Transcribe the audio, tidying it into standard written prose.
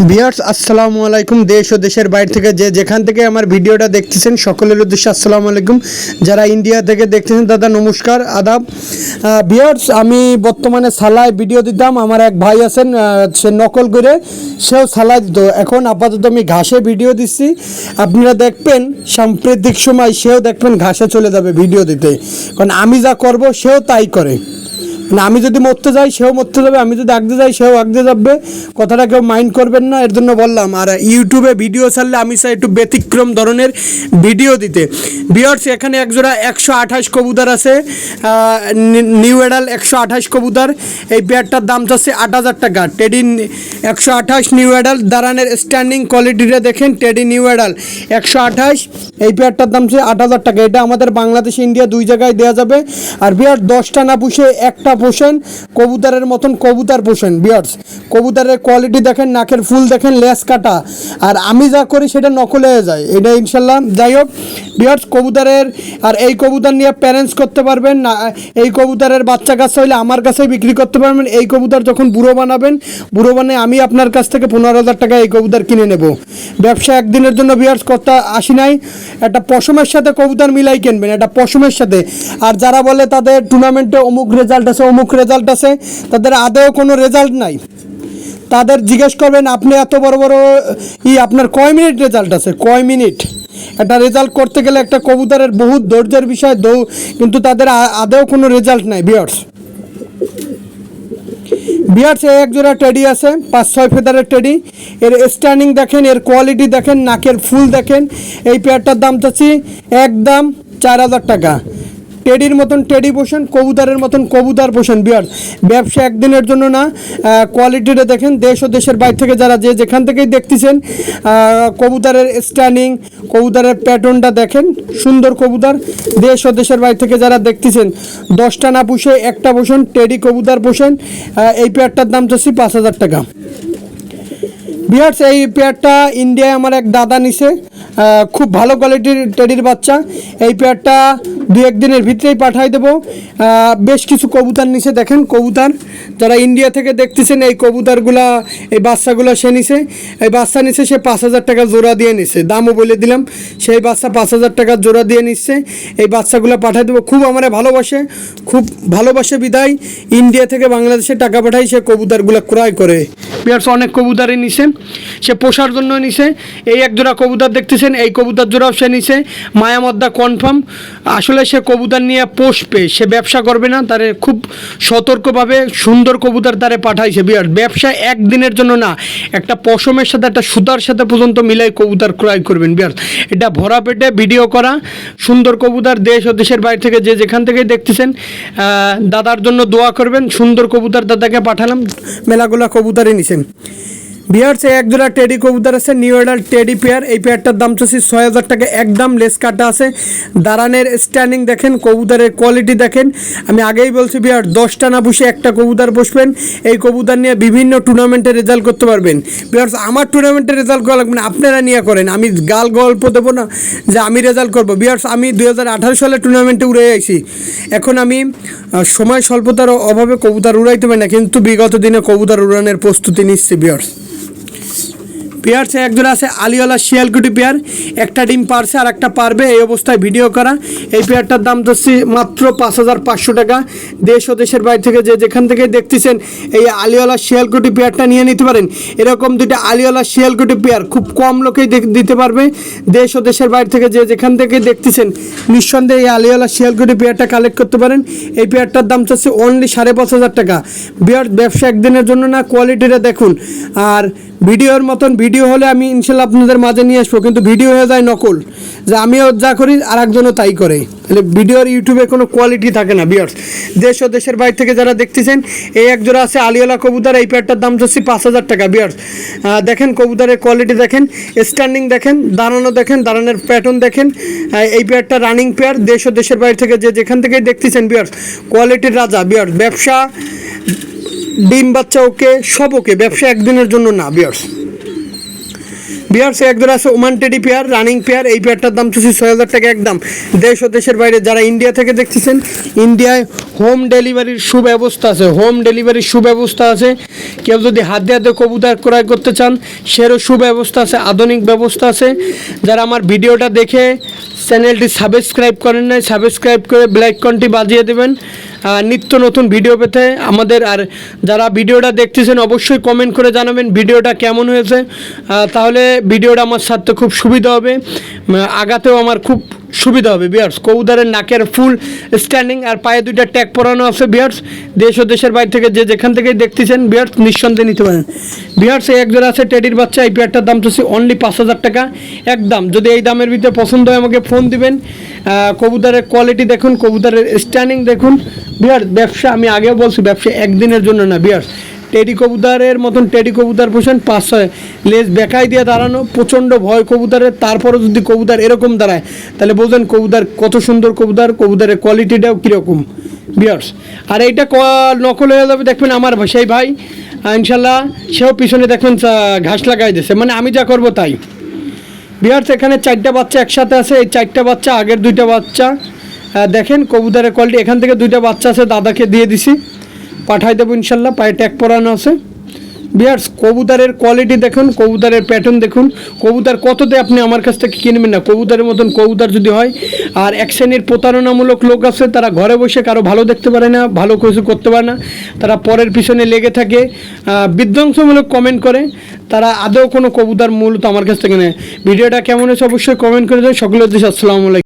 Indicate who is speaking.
Speaker 1: Viewers আসসালামু আলাইকুম। দেশ ও দেশের বাইরে থেকে যে যেখান থেকে আমার ভিডিওটা দেখতেছেন সকলের উদ্দেশ্যে আসসালামু আলাইকুম। যারা ইন্ডিয়া থেকে দেখতেছেন দাদা নমস্কার, আদাব। ভিউয়ার্স, আমি বর্তমানে সালায় ভিডিও দিতাম। আমার এক ভাই আছেন, সে নকল করে সেও সালায় দিত। এখন আপাতত আমি ঘাসে ভিডিও দিচ্ছি। আপনারা দেখবেন সাম্প্রতিক সময় সেও দেখবেন ঘাসে চলে যাবে ভিডিও দিতে, কারণ আমি যা করব সেও তাই করে। না, আমি যদি মরতে যাই সেও মরতে যাবে, আমি যদি আগতে যাই সেও আগতে যাবে। কথাটা কেউ মাইন্ড করবেন না, এর জন্য বললাম। আর ইউটিউবে ভিডিও ছাড়লে আমি চাই একটু ব্যতিক্রম ধরনের ভিডিও দিতে। ভিউয়ার্স, এখানে একজোড়া 128 কবুতর আছে, নিউ এডাল 128 কবুতর। এই পেয়ারটার দাম চাচ্ছে 8,000 টাকা। টেডি 128 নিউ এডাল, দাঁড়ানের স্ট্যান্ডিং কোয়ালিটিটা দেখেন। টেডি নিউ এডাল 128, এই পেয়ারটার দাম চাচ্ছে 8,000 টাকা। এটা আমাদের বাংলাদেশ ইন্ডিয়া দুই জায়গায় দেওয়া যাবে। আর ভিউয়ার্স, 10টা না পুষে একটা পোষেন, কবুতরের মতন কবুতর পোষেন। ভিউয়ার্স, কবুতরের কোয়ালিটি দেখেন, নাকের ফুল দেখেন, লেস কাটা। আর আমি যা করি সেটা নকল হয়ে যায়, এটা ইনশাল্লাহ। যাই হোক ভিউয়ার্স, কবুতরের আর এই কবুতর নিয়ে প্যারেন্টস করতে পারবেন না। এই কবুতরের বাচ্চা কাছে হইলে আমার কাছেই বিক্রি করতে পারবেন। এই কবুতর যখন বুড়ো বানাবেন, বুড়ো বানিয়ে আমি আপনার কাছ থেকে 15,000 টাকা এই কবুতর কিনে নেব। ব্যবসা একদিনের জন্য ভিউয়ার্স করতে আসি নাই। একটা পশমের সাথে কবুতর মিলাই কিনবেন, একটা পশমের সাথে। আর যারা বলে তাদের টুর্নামেন্টে অমুক রেজাল্ট আছে, অমুক রেজাল্ট আছে, তাদের আদৌ কোনো রেজাল্ট নাই। তাদের জিজ্ঞেস করবেন আপনি এত বড় বড় আপনার কয় মিনিট রেজাল্ট আছে, কয় মিনিট। একটা রেজাল্ট করতে গেলে একটা কবুতরের বহুত ধৈর্যের বিষয়, কিন্তু তাদের আদৌ কোনো রেজাল্ট নাই। ভিউয়ার্স, এই একজোড়া টেডি আছে, 5-6 ফেদারের টেডি। এর স্ট্যান্ডিং দেখেন, এর কোয়ালিটি দেখেন, নাকের ফুল দেখেন। এই পেয়ারটার দাম চাচ্ছি একদম 4,000 টাকা। টেডির মতন টেডি পোষণ, কবুতরের মতন কবুতর পোষণ। ভিউয়ার্স, ব্যবসা একদিনের জন্য না। কোয়ালিটিটা দেখেন। দেশ ও দেশের বাইরে থেকে যারা যে যেখান থেকেই দেখতেছেন, কবুতরের স্ট্যান্ডিং, কবুতরের প্যাটার্নটা দেখেন, সুন্দর কবুতর। দেশ ও দেশের বাইরে থেকে যারা দেখতেছেন, 10টা না পুষে একটা পোষণ, টেডি কবুতর পোষণ। এই পেয়ারটার দাম চাচ্ছি 5,000 টাকা। ভিউয়ার্স, এই পেয়ারটা ইন্ডিয়ায় আমার এক দাদা নিছে, খুব ভালো কোয়ালিটির টেডির বাচ্চা। এই পেয়ারটা 2-1 দিনের ভিতরেই পাঠাই দেবো। বেশ কিছু কবুতর নিছে দেখেন। কবুতর যারা ইন্ডিয়া থেকে দেখতেছেন, এই কবুতরগুলা, এই বাচ্চাগুলো সে নিছে। এই বাচ্চা নিছে সে 5,000 টাকা জোড়া দিয়ে নিছে, দামও বলে দিলাম। সেই বাচ্চা 5,000 টাকা জোড়া দিয়ে নিচ্ছে। এই বাচ্চাগুলো পাঠাই দেবো। খুব আমার ভালোবাসে, খুব ভালোবাসে বিদায় ইন্ডিয়া থেকে বাংলাদেশে টাকা পাঠাই সে কবুতরগুলো ক্রয় করে। ভিউয়ার্স, অনেক কবুতরই নিছে, সে পোষার জন্য নিছে। এই এক জোড়া কবুতর দেখতেছেন, এই কবুতর জোড়াও সে নিছে। মায়ামদ্দা কনফার্ম। আসলে সে কবুতর নিয়ে পোষবে, সে ব্যবসা করবে না। তারে খুব সতর্কভাবে সুন্দর কবুতর তারে পাঠাইছে। ভিউয়ার্স, ব্যবসা একদিনের জন্য না, একটা পশমের সাথে একটা সুতার সাথে পর্যন্ত মিলাই কবুতর ক্রয় করবেন। ভিউয়ার্স, এটা ভরা পেটে ভিডিও করা সুন্দর কবুতর। দেশ ও দেশের বাইরে থেকে যে যেখান থেকে দেখতেছেন, দাদার জন্য দোয়া করবেন। সুন্দর কবুতর দাদাকে পাঠালাম, মেলাগুলা কবুতরই নিছেন। ভিউয়ার্স, এক জোড়া টেডি কবুতর আছে, নিউ এডাল টেডি পেয়ার। এই পেয়ারটার দাম চাচ্ছি 6,000 টাকা একদম। লেস কাটা আছে, দাঁড়ানের স্ট্যান্ডিং দেখেন, কবুতরের কোয়ালিটি দেখেন। আমি আগেই বলছি ভিউয়ার্স, 10টা না বসে একটা কবুতর বসবেন। এই কবুতর নিয়ে বিভিন্ন টুর্নামেন্টে রেজাল্ট করতে পারবেন। ভিউয়ার্স, আমার টুর্নামেন্টে রেজাল্ট করা লাগবে না, আপনারা নিয়ে করেন। আমি গাল গল্প দেবো না যে আমি রেজাল্ট করবো। ভিউয়ার্স, আমি 2018 সালে টুর্নামেন্টে উড়ে আইছি। এখন আমি সময় স্বল্পতার অভাবে কবুতর উড়াইতে পারি না, কিন্তু বিগত দিনে কবুতর উড়ানোর প্রস্তুতি নিচ্ছি। পেয়ার একজোড়া আছে আলিওয়ালা শিয়ালকুটি পেয়ার, একটা ডিম পারছে আর একটা পারবে, এই অবস্থায় ভিডিও করা। এই পেয়ারটার দাম ধরছি মাত্র 5,500 টাকা। দেশ ও দেশের বাইরে থেকে যে যেখান থেকে দেখতেছেন, এই আলিওয়ালা শিয়ালকুটি পেয়ারটা নিয়ে নিতে পারেন। এরকম দুইটা আলিওয়ালা শিয়ালকুটি পেয়ার খুব কম লোকেই দিতে পারবে। দেশ ও দেশের বাইরে থেকে যে যেখান থেকে দেখতেছেন, নিঃসন্দেহে এই আলিওয়ালা শিয়ালকুটি পেয়ারটা কালেক্ট করতে পারেন। এই পেয়ারটার দাম চাচ্ছে অনলি 5,500 টাকা। ব্যবসা একদিনের জন্য না, কোয়ালিটিটা দেখুন। আর ভিডিওর মতন ভিডিও হলে আমি ইনশাল্লাহ আপনাদের মাঝে নিয়ে আসবো, কিন্তু ভিডিও হয়ে যায় নকল, যে আমিও যা করি আর একজনও তাই করে। তাহলে ভিডিওর ইউটিউবে কোনো কোয়ালিটি থাকে না। ভিউয়ার্স, দেশ ও দেশের বাইরে থেকে যারা দেখতেছেন, এই এক জোড়া আছে আলিওয়ালা কবুতর। এই পেয়ারটার দাম চাচ্ছি 5,000 টাকা। ভিউয়ার্স, দেখেন কবুতরের কোয়ালিটি দেখেন, স্ট্যান্ডিং দেখেন, দাঁড়ানো দেখেন, দাঁড়ানোর প্যাটার্ন দেখেন। এই পেয়ারটা রানিং পেয়ার। দেশ ও দেশের বাইরে থেকে যে যেখান থেকে দেখতেছেন, ভিউয়ার্স, কোয়ালিটির রাজা। ভিউয়ার্স, ব্যবসা ডিম বাচ্চা ওকে, সব ওকে, ব্যবসা একদিনের জন্য না। ভিউয়ার্স, বিহার সে একজোড়া আছে Oman teddy pair, running pair. এই পেয়ারটার দাম চাচ্ছি 6,000 টাকা একদম। দেশ ও দেশের বাইরে যারা ইন্ডিয়া থেকে দেখতেছেন, ইন্ডিয়ায় হোম ডেলিভারির সুব্যবস্থা আছে, হোম ডেলিভারির সুব্যবস্থা আছে। কেউ যদি হাতে হাতে কবুতর ক্রয় করতে চান সেরও সুব্যবস্থা আছে, আধুনিক ব্যবস্থা আছে। যারা আমার ভিডিওটা দেখে চ্যানেলটি সাবস্ক্রাইব করেন নাই, সাবস্ক্রাইব করে বেল আইকনটি বাজিয়ে দেবেন নিত্য নতুন ভিডিও পেতে আমাদের। আর যারা ভিডিওটা দেখতেছেন অবশ্যই কমেন্ট করে জানাবেন ভিডিওটা কেমন হয়েছে, তাহলে ভিডিওটা আমার সাথে খুব সুবিধা হবে, আগাতেও আমার খুব সুবিধা হবে। বিয়ার্স কবুতরের নাকের ফুল স্ট্যান্ডিং আর পায়ে দুইটা ট্যাগ পরানো আছে। বিয়ার্স দেশ ও দেশের বাইরে থেকে যে যেখান থেকে দেখতেছেন বিয়ার্স নিঃসন্দেহে নিতে পারেন। বিয়ার্স এই একজোড়া আছে টেডির বাচ্চা। এই পেয়ারটার দাম চাচ্ছি অনলি 5,000 টাকা একদম। যদি এই দামের ভিতরে পছন্দ হয় আমাকে ফোন দিবেন। কবুতরের কোয়ালিটি দেখুন, কবুতরের স্ট্যান্ডিং দেখুন। বিয়ার্স ব্যবসা আমি আগেও বলছি, ব্যবসা একদিনের জন্য না। বিয়ার্স টেডি কবুতরের মতন টেডি কবুতর পোষেন, 5-6 লেজ বেকায় দিয়ে দাঁড়ানো, প্রচণ্ড ভয় কবুতরের। তারপরও যদি কবুতর এরকম দাঁড়ায় তাহলে বোঝেন কবুতর কত সুন্দর কবুতর, কবুতরের কোয়ালিটিটাও কীরকম। বিয়ার্স আর এইটা নকল হয়ে যাবে দেখবেন আমার সেই ভাই ইনশাল্লাহ, সেও পিছনে দেখবেন ঘাস লাগাই দিয়েছে, মানে আমি যা করবো তাই। বিয়ার্স এখানে 4টা বাচ্চা একসাথে আছে। এই 4টা বাচ্চা আগের 2টা বাচ্চা দেখেন কবুতরের কোয়ালিটি। এখান থেকে 2টা বাচ্চা আছে, দাদাকে দিয়ে দিছি, পাঠাই দেবো ইনশাল্লাহ। পায়ে ট্যাগ পরানো আছে। বিয়ার্স কবুতরের কোয়ালিটি দেখুন, কবুতরের প্যাটার্ন দেখুন। কবুতর কততে আপনি আমার কাছ থেকে কিনবেন না, কবুতরের মতন কবুতর যদি হয়। আর এক শ্রেণীর প্রতারণামূলক লোক আছে, তারা ঘরে বসে কারো ভালো দেখতে পারে না, ভালো কিছু করতে পারে না, তারা পরের পিছনে লেগে থাকে, বিধ্বংসমূলক কমেন্ট করে। তারা আদৌ কোনো কবুতর মূলত আমার কাছ থেকে নেয়। ভিডিওটা কেমন হয়েছে অবশ্যই কমেন্ট করে দেয়। সকলের উদ্দেশ্যে আসসালামু আলাইকুম।